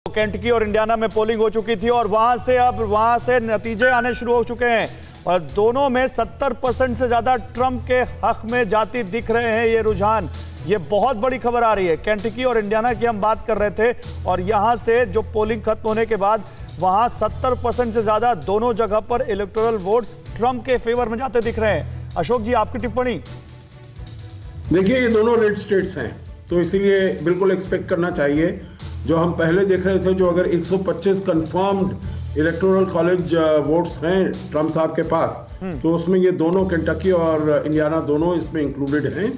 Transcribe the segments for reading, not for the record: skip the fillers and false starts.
Kentucky और Indiana में polling हो चुकी थी और वहां से नतीजे आने शुरू हो चुके हैं और दोनों में 70% से ज्यादा ट्रंप के हक में जाती दिख रहे हैं। ये रुझान, ये बहुत बड़ी खबर आ रही है। केंटकी और इंडियाना की हम बात कर रहे थे और यहां से जो पोलिंग खत्म होने के बाद वहां 70% से ज्यादा दोनों जगह पर इलेक्टोरल वोट्स ट्रंप के फेवर में जाते दिख रहे हैं। अशोक जी, आपकी टिप्पणी। देखिए, ये दोनों रेड स्टेट्स हैं तो इसीलिए बिल्कुल एक्सपेक्ट करना चाहिए। जो हम पहले देख रहे थे, जो अगर 125 कंफर्म्ड इलेक्टोरल कॉलेज वोट्स हैं ट्रम्प साहब के पास, तो उसमें ये दोनों केंटकी और इंडियाना दोनों इसमें इंक्लूडेड हैं।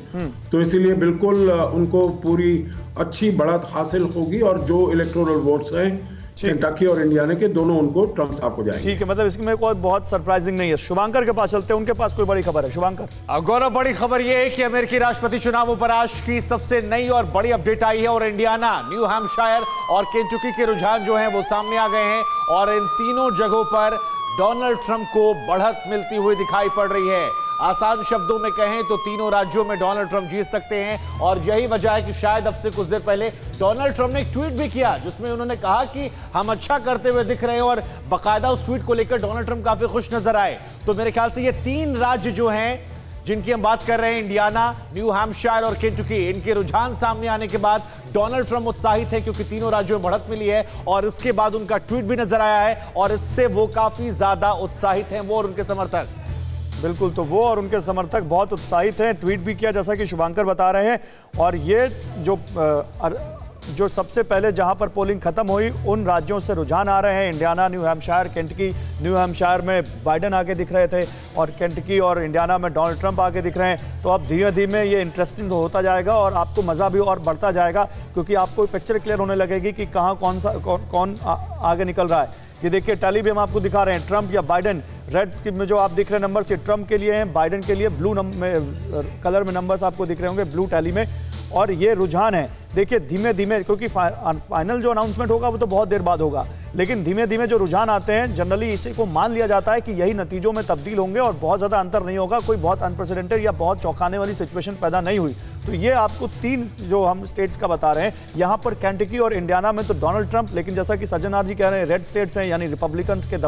तो इसीलिए बिल्कुल उनको पूरी अच्छी बढ़त हासिल होगी और जो इलेक्टोरल वोट्स हैं केंटकी और इंडियाना के, दोनों उनको ट्रम्प साहब को जाएंगे। ठीक है, मतलब इसमें कोई बहुत सरप्राइजिंग नहीं है। शुभांकर के पास चलते हैं, उनके पास कोई बड़ी खबर है। शुभांकर। गौरव, बड़ी खबर यह है कि अमेरिकी राष्ट्रपति चुनावों पर आज की सबसे नई और बड़ी अपडेट आई है और इंडियाना, न्यू हैम्पशायर और केंटकी के रुझान जो हैं वो सामने आ गए हैं और इन तीनों जगहों पर डोनाल्ड ट्रंप को बढ़त मिलती हुई दिखाई पड़ रही है। आसान शब्दों में कहें तो तीनों राज्यों में डोनाल्ड ट्रंप जीत सकते हैं और यही वजह है कि शायद अब से कुछ देर पहले डोनाल्ड ट्रंप ने एक ट्वीट भी किया जिसमें उन्होंने कहा कि हम अच्छा करते हुए दिख रहे हैं और बाकायदा उस ट्वीट को लेकर डोनाल्ड ट्रंप काफी खुश नजर आए। तो मेरे ख्याल से ये तीन राज्य जो हैं जिनकी हम बात कर रहे हैं, इंडियाना, न्यू हैम्पशायर और केंटकी, इनके रुझान सामने आने के बाद डोनाल्ड ट्रंप उत्साहित है क्योंकि तीनों राज्यों में बढ़त मिली है और इसके बाद उनका ट्वीट भी नजर आया है और इससे वो काफी ज्यादा उत्साहित हैं, वो और उनके समर्थक। बिल्कुल, तो वो और उनके समर्थक बहुत उत्साहित हैं। ट्वीट भी किया जैसा कि शुभांकर बता रहे हैं। और ये जो सबसे पहले जहां पर पोलिंग खत्म हुई उन राज्यों से रुझान आ रहे हैं। Indiana, new Hampshire, Kentucky. New Hampshire में बाइडेन आगे दिख रहे थे और केंटकी और इंडियाना में डोनाल्ड ट्रंप आगे दिख रहे हैं। तो अब धीरे धीरे ये इंटरेस्टिंग होता जाएगा और आपको मज़ा भी और बढ़ता जाएगा क्योंकि आपको पिक्चर क्लियर होने लगेगी कि कहाँ कौन आगे निकल रहा है। ये देखिए, टैली भी हम आपको दिखा रहे हैं, ट्रंप या बाइडेन। रेड में जो आप दिख रहे हैं नंबर्स, ये ट्रंप के लिए हैं, बाइडेन के लिए ब्लू कलर में नंबर्स आपको दिख रहे होंगे, ब्लू टैली में। और ये रुझान है, देखिए धीमे धीमे, क्योंकि फाइनल जो अनाउंसमेंट होगा वो तो बहुत देर बाद होगा, लेकिन धीमे धीमे जो रुझान आते हैं जनरली इसी को मान लिया जाता है कि यही नतीजों में तब्दील होंगे और बहुत ज़्यादा अंतर नहीं होगा, कोई बहुत अनप्रेसिडेंटेड या बहुत चौंकाने वाली सिचुएशन पैदा नहीं हुई। तो ये आपको तीन जो हम स्टेट्स का बता रहे हैं, यहाँ पर केंटकी और इंडियाना में तो डोनाल्ड ट्रंप, लेकिन जैसा कि सज्जनार जी कह रहे हैं रेड स्टेट्स हैं, यानी रिपब्लिकन्स के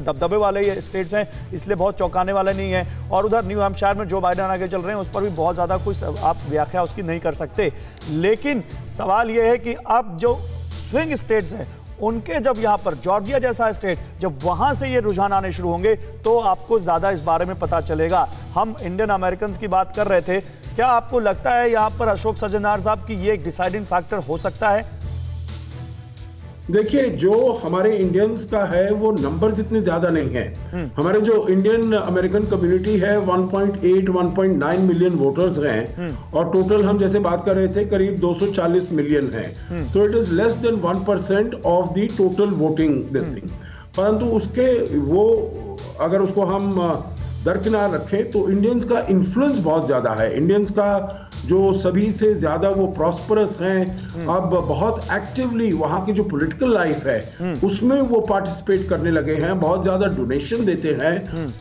दबदबे वाले ये स्टेट्स हैं, इसलिए बहुत चौंकाने वाले नहीं है। और उधर न्यू हैम्पशायर में जो बाइडेन आगे चल रहे हैं उस पर भी बहुत ज़्यादा कुछ आप व्याख्या उसकी नहीं कर सकते। लेकिन सवाल यह है कि अब जो स्विंग स्टेट्स हैं उनके, जब यहां पर जॉर्जिया जैसा स्टेट, जब वहां से ये रुझान आने शुरू होंगे तो आपको ज्यादा इस बारे में पता चलेगा। हम इंडियन अमेरिकन की बात कर रहे थे, क्या आपको लगता है यहां पर अशोक सज्जनार साहब की ये एक डिसाइडिंग फैक्टर हो सकता है? देखिए, जो हमारे इंडियंस का है वो नंबर्स इतने ज्यादा नहीं है। हमारे जो इंडियन अमेरिकन कम्युनिटी है 1.9 मिलियन वोटर्स हैं और टोटल हम जैसे बात कर रहे थे करीब 240 मिलियन है। तो it is less than 1% of the total voting this thing. परंतु उसके वो अगर उसको हम दरकिनार रखें तो इंडियंस का इन्फ्लुएंस बहुत ज्यादा है। इंडियंस का जो सभी से ज्यादा वो प्रॉस्परस हैं, अब बहुत एक्टिवली वहाँ की जो पॉलिटिकल लाइफ है उसमें वो पार्टिसिपेट करने लगे हैं, बहुत ज्यादा डोनेशन देते हैं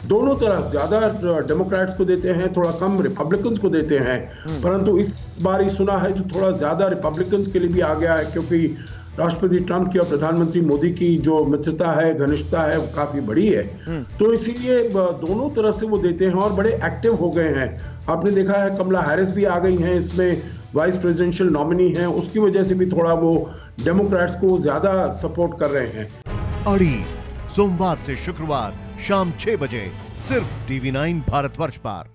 दोनों तरफ, ज्यादा डेमोक्रेट्स को देते हैं, थोड़ा कम रिपब्लिकन्स को देते हैं। परंतु इस बार ही सुना है जो थोड़ा ज्यादा रिपब्लिकन्स के लिए भी आ गया है क्योंकि राष्ट्रपति ट्रंप की और प्रधानमंत्री मोदी की जो मित्रता है, घनिष्ठता है, वो काफी बड़ी है। तो इसीलिए दोनों तरफ से वो देते हैं और बड़े एक्टिव हो गए हैं। आपने देखा है कमला हैरिस भी आ गई हैं इसमें, वाइस प्रेसिडेंशियल नॉमिनी हैं, उसकी वजह से भी थोड़ा वो डेमोक्रेट्स को ज्यादा सपोर्ट कर रहे हैं। अड़ी सोमवार से शुक्रवार शाम 6 बजे सिर्फ TV9 भारतवर्ष पर।